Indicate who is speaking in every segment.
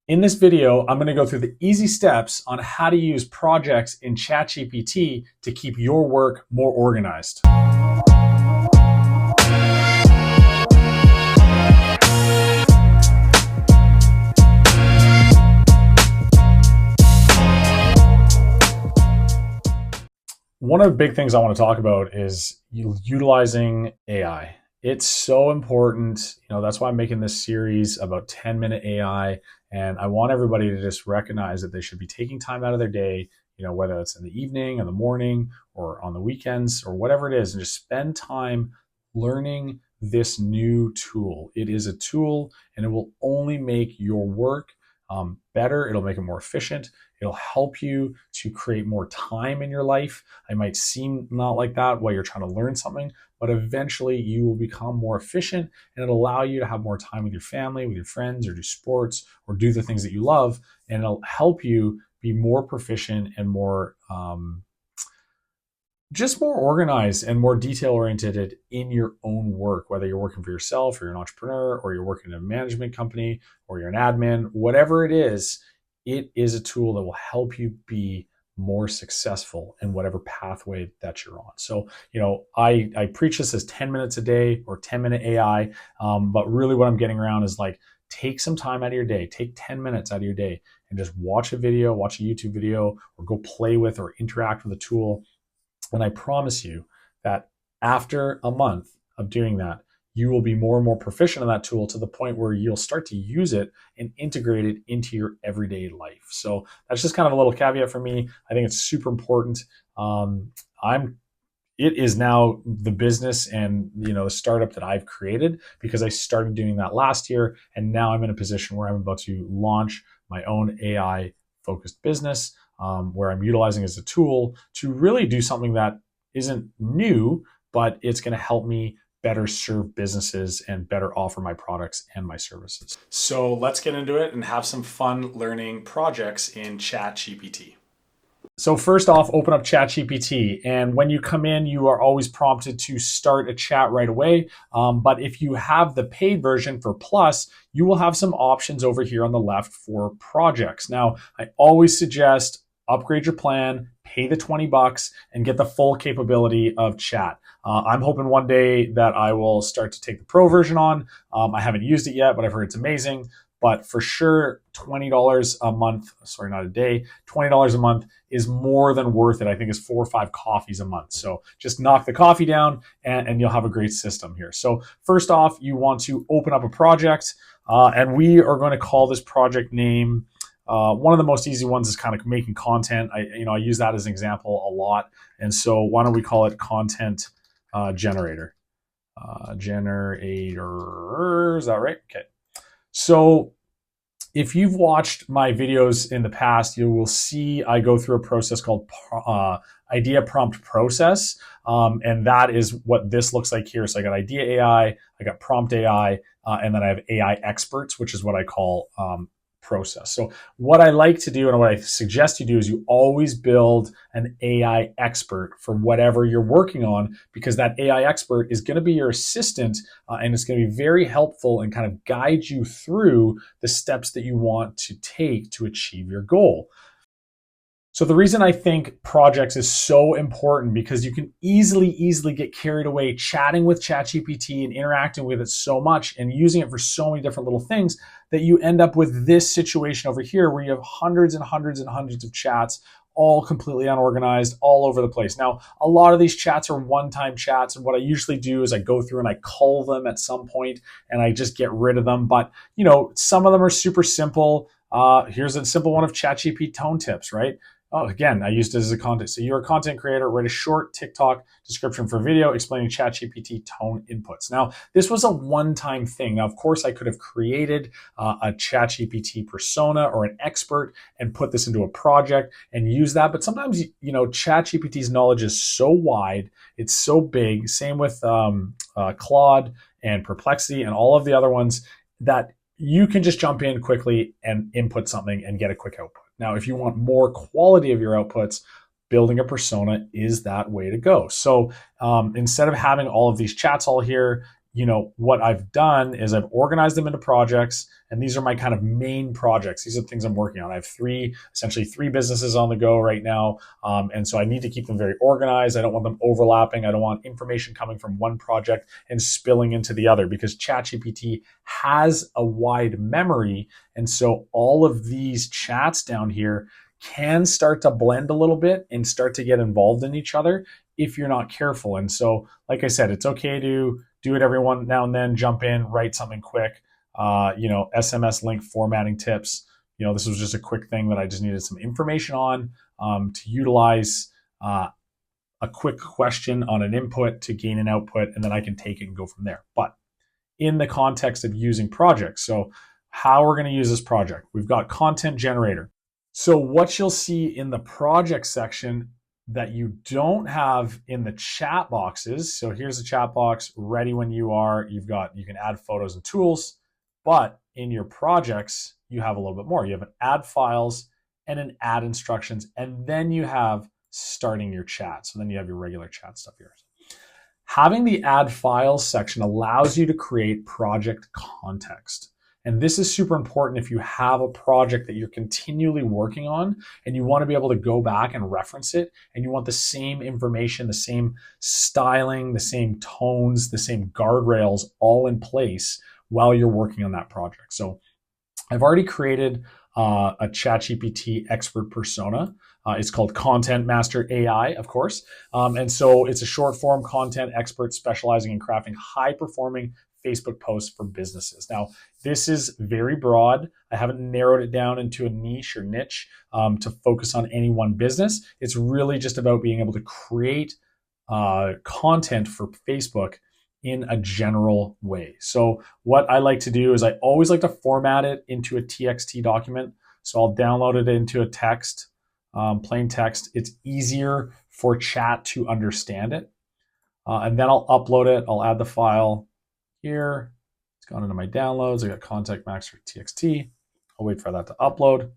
Speaker 1: In this video, I'm going to go through the easy steps on how to use projects in ChatGPT to keep your work more organized. One of the big things I want to talk about is utilizing AI. It's so important. That's why I'm making this series about 10-minute AI. And I want everybody to just recognize that they should be taking time out of their day, whether it's in the evening, in the morning, or on the weekends, or whatever it is, and just spend time learning this new tool. It is a tool and it will only make your work better. It'll make it more efficient. It'll help you to create more time in your life. It might seem not like that while you're trying to learn something, but eventually you will become more efficient and it'll allow you to have more time with your family, with your friends, or do sports, or do the things that you love. And it'll help you be more proficient and more, just more organized and more detail oriented in your own work, whether you're working for yourself or you're an entrepreneur or you're working in a management company or you're an admin, whatever it is a tool that will help you be more successful in whatever pathway that you're on. So, I preach this as 10 minutes a day or 10-minute AI, but really what I'm getting around is like, take some time out of your day, take 10 minutes out of your day and just watch a video, watch a YouTube video, or go play with or interact with a tool. And I promise you that after a month of doing that, you will be more and more proficient in that tool to the point where you'll start to use it and integrate it into your everyday life. So that's just kind of a little caveat for me. I think it's super important. It is now the business and the startup that I've created because I started doing that last year, and now I'm in a position where I'm about to launch my own AI focused business, where I'm utilizing it as a tool to really do something that isn't new, but it's going to help me better serve businesses and better offer my products and my services. So let's get into it and have some fun learning projects in ChatGPT. So first off, open up ChatGPT. And when you come in, you are always prompted to start a chat right away. But if you have the paid version for Plus, you will have some options over here on the left for projects. Now, I always suggest upgrade your plan, pay the $20 and get the full capability of chat. I'm hoping one day that I will start to take the pro version on. I haven't used it yet, but I've heard it's amazing. But for sure, $20 a month, sorry, not a day, $20 a month is more than worth it. I think it's 4 or 5 coffees a month. So just knock the coffee down and you'll have a great system here. So first off, you want to open up a project and we are going to call this project name. One of the most easy ones is kind of making content. I use that as an example a lot. And so why don't we call it content generator? Generator, is that right? Okay. So if you've watched my videos in the past, you will see I go through a process called idea prompt process. And that is what this looks like here. So I got idea AI, I got prompt AI, and then I have AI experts, which is what I call process. So what I like to do and what I suggest you do is you always build an AI expert for whatever you're working on, because that AI expert is going to be your assistant and it's going to be very helpful and kind of guide you through the steps that you want to take to achieve your goal. So the reason I think projects is so important because you can easily get carried away chatting with ChatGPT and interacting with it so much and using it for so many different little things that you end up with this situation over here where you have hundreds and hundreds and hundreds of chats, all completely unorganized, all over the place. Now, a lot of these chats are one-time chats, and what I usually do is I go through and I cull them at some point and I just get rid of them. But, some of them are super simple. Here's a simple one of ChatGPT tone tips, right? Oh, again, I used it as a content. So you're a content creator, write a short TikTok description for video explaining ChatGPT tone inputs. Now, this was a one-time thing. Now, of course, I could have created a ChatGPT persona or an expert and put this into a project and use that. But sometimes, ChatGPT's knowledge is so wide, it's so big. Same with Claude and Perplexity and all of the other ones that you can just jump in quickly and input something and get a quick output. Now, if you want more quality of your outputs, building a persona is that way to go. So instead of having all of these chats all here, what I've done is I've organized them into projects, and these are my kind of main projects. These are the things I'm working on. I have essentially three businesses on the go right now. And so I need to keep them very organized. I don't want them overlapping. I don't want information coming from one project and spilling into the other, because ChatGPT has a wide memory. And so all of these chats down here can start to blend a little bit and start to get involved in each other if you're not careful. And so, like I said, it's okay to do it every now and then, jump in, write something quick, SMS link formatting tips. This was just a quick thing that I just needed some information on, to utilize a quick question on an input to gain an output, and then I can take it and go from there. But in the context of using projects, so how we're going to use this project, we've got content generator. So what you'll see in the project section that you don't have in the chat boxes. So here's the chat box ready when you are. You can add photos and tools, but in your projects, you have a little bit more. You have an add files and an add instructions, and then you have starting your chat. So then you have your regular chat stuff here. Having the add files section allows you to create project context. And this is super important if you have a project that you're continually working on and you want to be able to go back and reference it, and you want the same information, the same styling, the same tones, the same guardrails all in place while you're working on that project. So I've already created a ChatGPT expert persona. It's called Content Master AI, of course. And so it's a short form content expert specializing in crafting high performing Facebook posts for businesses. Now, this is very broad. I haven't narrowed it down into a niche or niche to focus on any one business. It's really just about being able to create content for Facebook in a general way. So what I like to do is I always like to format it into a TXT document. So I'll download it into a text, plain text. It's easier for chat to understand it. And then I'll upload it. I'll add the file here. It's gone into my downloads. I got Contact Master TXT. I'll wait for that to upload.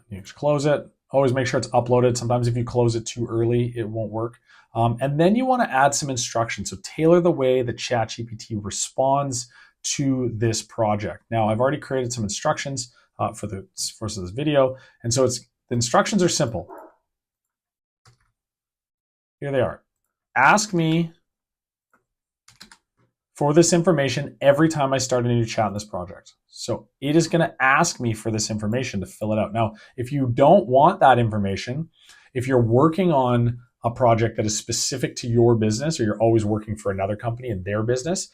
Speaker 1: You just close it. Always make sure it's uploaded. Sometimes if you close it too early, it won't work. And then you want to add some instructions. So tailor the way that ChatGPT responds to this project. Now, I've already created some instructions for this video. And so the instructions are simple. Here they are. Ask me for this information every time I start a new chat in this project. So it is going to ask me for this information to fill it out. Now, if you don't want that information, if you're working on a project that is specific to your business, or you're always working for another company in their business,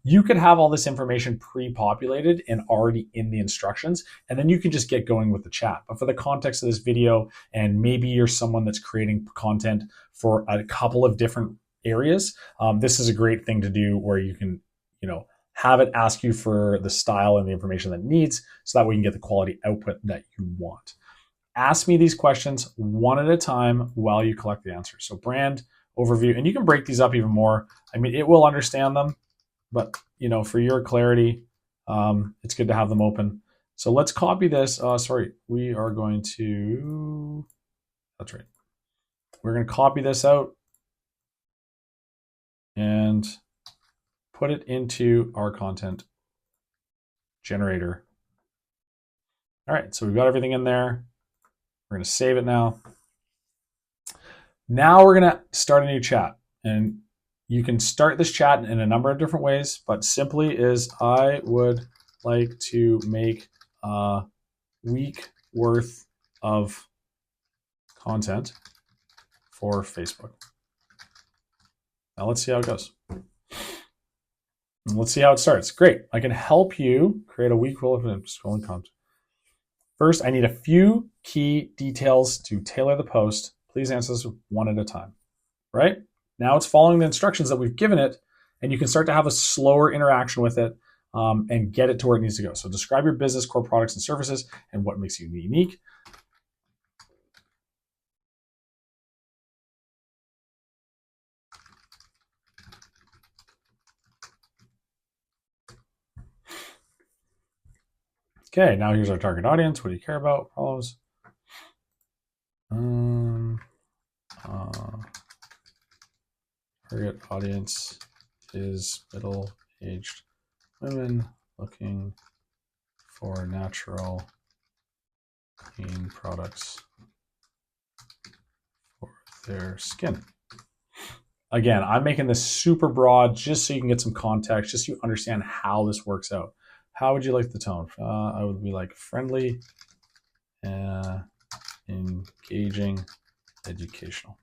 Speaker 1: you could have all this information pre-populated and already in the instructions, and then you can just get going with the chat. But for the context of this video, and maybe you're someone that's creating content for a couple of different areas, this is a great thing to do where you can, have it ask you for the style and the information that it needs, so that way you can get the quality output that you want. Ask me these questions one at a time while you collect the answers. So brand overview, and you can break these up even more. I mean, it will understand them, but for your clarity, it's good to have them open. So let's copy this. We are going to, that's right. We're going to copy this out and put it into our content generator. All right, so we've got everything in there. We're going to save it now. Now we're going to start a new chat. And you can start this chat in a number of different ways, but simply is, I would like to make a week worth of content for Facebook. Now let's see how it goes. And let's see how it starts. Great. I can help you create a week worth of scrolling content. First, I need a few key details to tailor the post. Please answer this one at a time. Right? Now it's following the instructions that we've given it, and you can start to have a slower interaction with it and get it to where it needs to go. So describe your business, core products and services, and what makes you unique. Okay, now here's our target audience. What do you care about? Problems. target audience is middle-aged women looking for natural, clean products for their skin. Again, I'm making this super broad just so you can get some context, just so you understand how this works out. How would you like the tone? I would be like friendly, engaging, educational.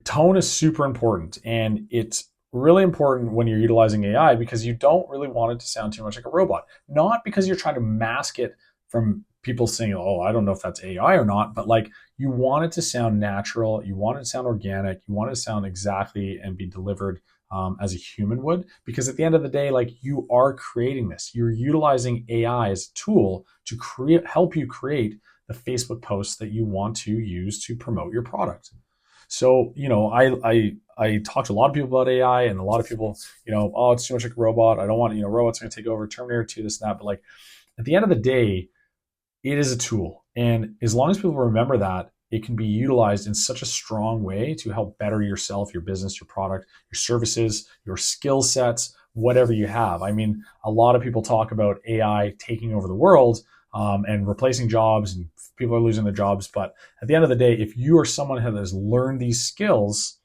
Speaker 1: Tone is super important, and it's really important when you're utilizing AI because you don't really want it to sound too much like a robot. Not because you're trying to mask it from people saying, oh, I don't know if that's AI or not, but like you want it to sound natural, you want it to sound organic, you want it to sound exactly and be delivered as a human would, because at the end of the day, like you are creating this, you're utilizing AI as a tool to help you create the Facebook posts that you want to use to promote your product. So, I talk to a lot of people about AI, and a lot of people, oh, it's too much like a robot. I don't want, robots are going to take over, Terminator 2, this and that. But like at the end of the day, it is a tool. And as long as people remember that, it can be utilized in such a strong way to help better yourself, your business, your product, your services, your skill sets, whatever you have. I mean, a lot of people talk about AI taking over the world and replacing jobs, and people are losing their jobs. But at the end of the day, if you are someone who has learned these skills,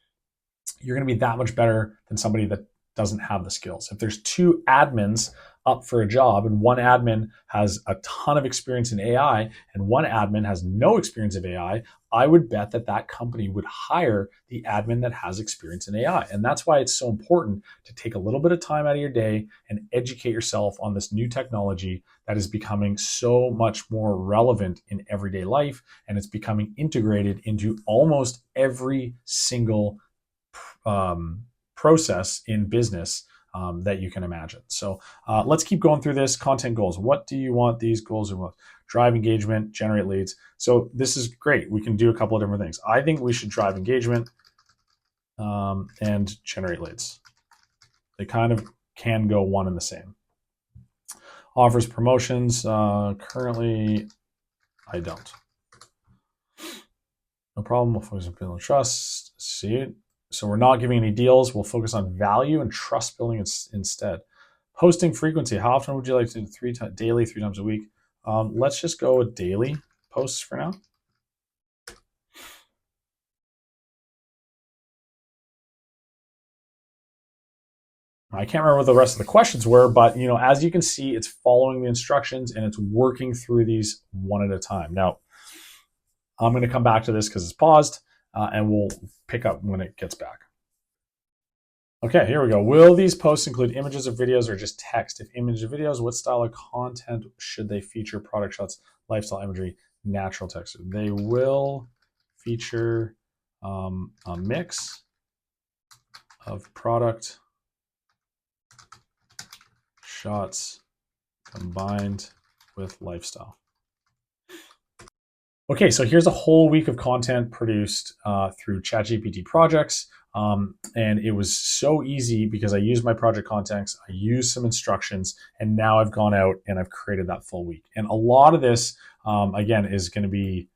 Speaker 1: you're going to be that much better than somebody that doesn't have the skills. If there's two admins up for a job and one admin has a ton of experience in AI and one admin has no experience of AI, I would bet that that company would hire the admin that has experience in AI. And that's why it's so important to take a little bit of time out of your day and educate yourself on this new technology that is becoming so much more relevant in everyday life, and it's becoming integrated into almost every single process in business that you can imagine. So let's keep going through this. Content goals. What do you want these goals to want? Drive engagement, generate leads. So this is great. We can do a couple of different things. I think we should drive engagement and generate leads. They kind of can go one and the same. Offers, promotions. Currently, I don't. No problem. We'll focus on building trust. See it. So we're not giving any deals. We'll focus on value and trust building instead. Posting frequency. How often would you like to do? Daily, 3 times a week? Let's just go with daily posts for now. I can't remember what the rest of the questions were, but as you can see, it's following the instructions and it's working through these one at a time. Now, I'm going to come back to this because it's paused, and we'll pick up when it gets back. Okay, here we go. Will these posts include images or videos or just text? If images or videos, what style of content should they feature? Product shots, lifestyle imagery, natural text. They will feature a mix of product shots combined with lifestyle. Okay, so here's a whole week of content produced through ChatGPT Projects. And it was so easy because I used my project context, I used some instructions, and now I've gone out and I've created that full week. And a lot of this, again, is going to be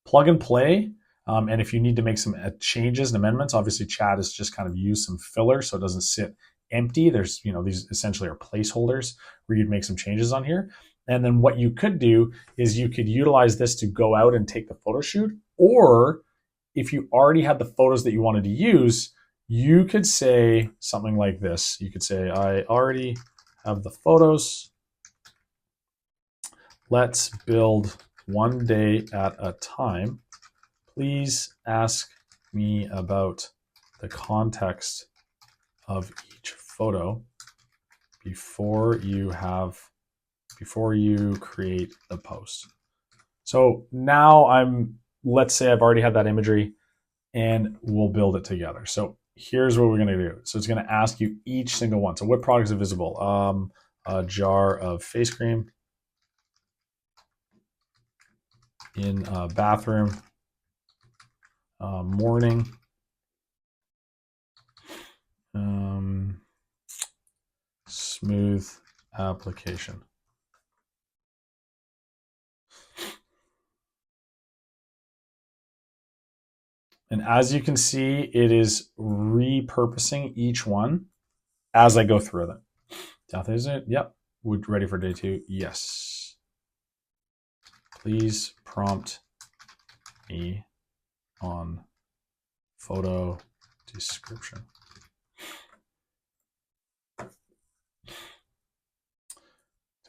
Speaker 1: plug and play. And if you need to make some changes and amendments, obviously Chat has just kind of used some filler so it doesn't sit empty. There's, these essentially are placeholders where you'd make some changes on here. And then what you could do is you could utilize this to go out and take the photo shoot, or if you already had the photos that you wanted to use, you could say something like this. You could say, I already have the photos. Let's build one day at a time. Please ask me about the context of each photo before you create the post. So now let's say I've already had that imagery and we'll build it together. So here's what we're going to do. So it's going to ask you each single one. So what products are visible? A jar of face cream in a bathroom, morning, smooth application. And as you can see, it is repurposing each one as I go through them. Death, is it? Yep. Would ready for day 2? Yes. Please prompt me on photo description.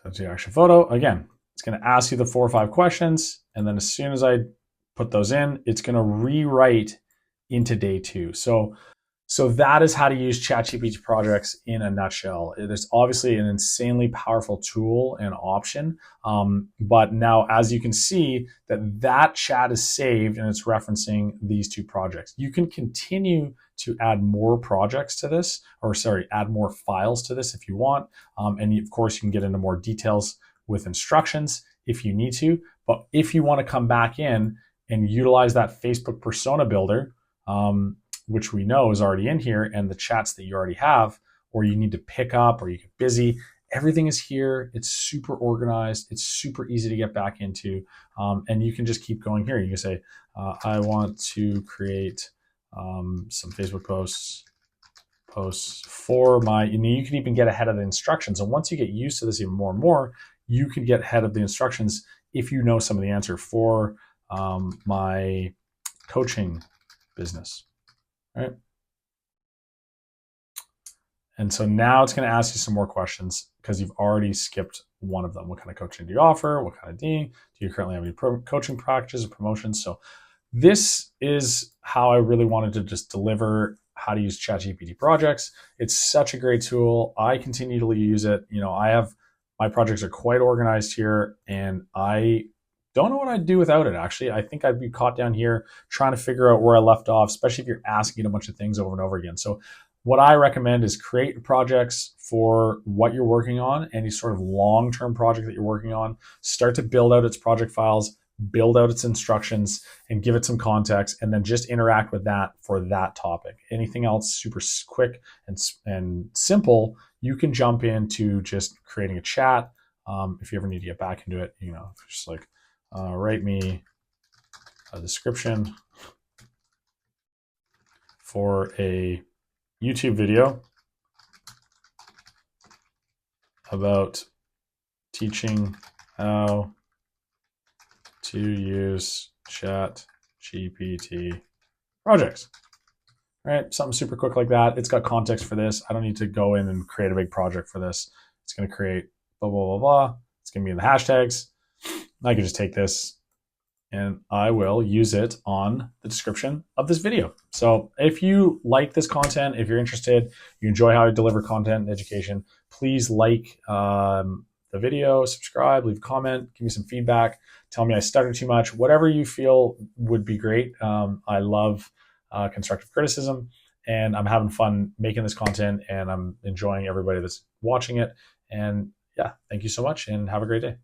Speaker 1: That's the actual photo. Again, it's going to ask you the 4 or 5 questions. And then as soon as I put those in, it's going to rewrite into day 2. So that is how to use ChatGPT Projects in a nutshell. It is obviously an insanely powerful tool and option. But now, as you can see, that chat is saved and it's referencing these 2 projects. You can continue to add more projects to this, add more files to this if you want. And of course, you can get into more details with instructions if you need to. But if you want to come back in and utilize that Facebook persona builder, which we know is already in here, and the chats that you already have, or you need to pick up or you get busy, everything is here. It's super organized. It's super easy to get back into. And you can just keep going here. You can say, I want to create some Facebook posts for my, you can even get ahead of the instructions. And once you get used to this even more and more, you can get ahead of the instructions if you know some of the answer for my coaching business. Right. And so now it's going to ask you some more questions because you've already skipped one of them. What kind of coaching do you offer? What kind of do you currently have any coaching practices or promotions? So this is how I really wanted to just deliver how to use ChatGPT Projects. It's such a great tool. I continue to use it. My projects are quite organized here, and I don't know what I'd do without it, actually. I think I'd be caught down here trying to figure out where I left off, especially if you're asking a bunch of things over and over again. So what I recommend is create projects for what you're working on, any sort of long-term project that you're working on. Start to build out its project files, build out its instructions, and give it some context, and then just interact with that for that topic. Anything else super quick and simple, you can jump into just creating a chat. If you ever need to get back into it, just like, write me a description for a YouTube video about teaching how to use ChatGPT Projects. All right, something super quick like that. It's got context for this. I don't need to go in and create a big project for this. It's going to create blah, blah, blah, blah. It's going to be in the hashtags. I can just take this and I will use it on the description of this video. So if you like this content, if you're interested, you enjoy how I deliver content and education, please like the video, subscribe, leave a comment, give me some feedback, tell me I stuttered too much, whatever you feel would be great. I love constructive criticism, and I'm having fun making this content, and I'm enjoying everybody that's watching it. And yeah, thank you so much and have a great day.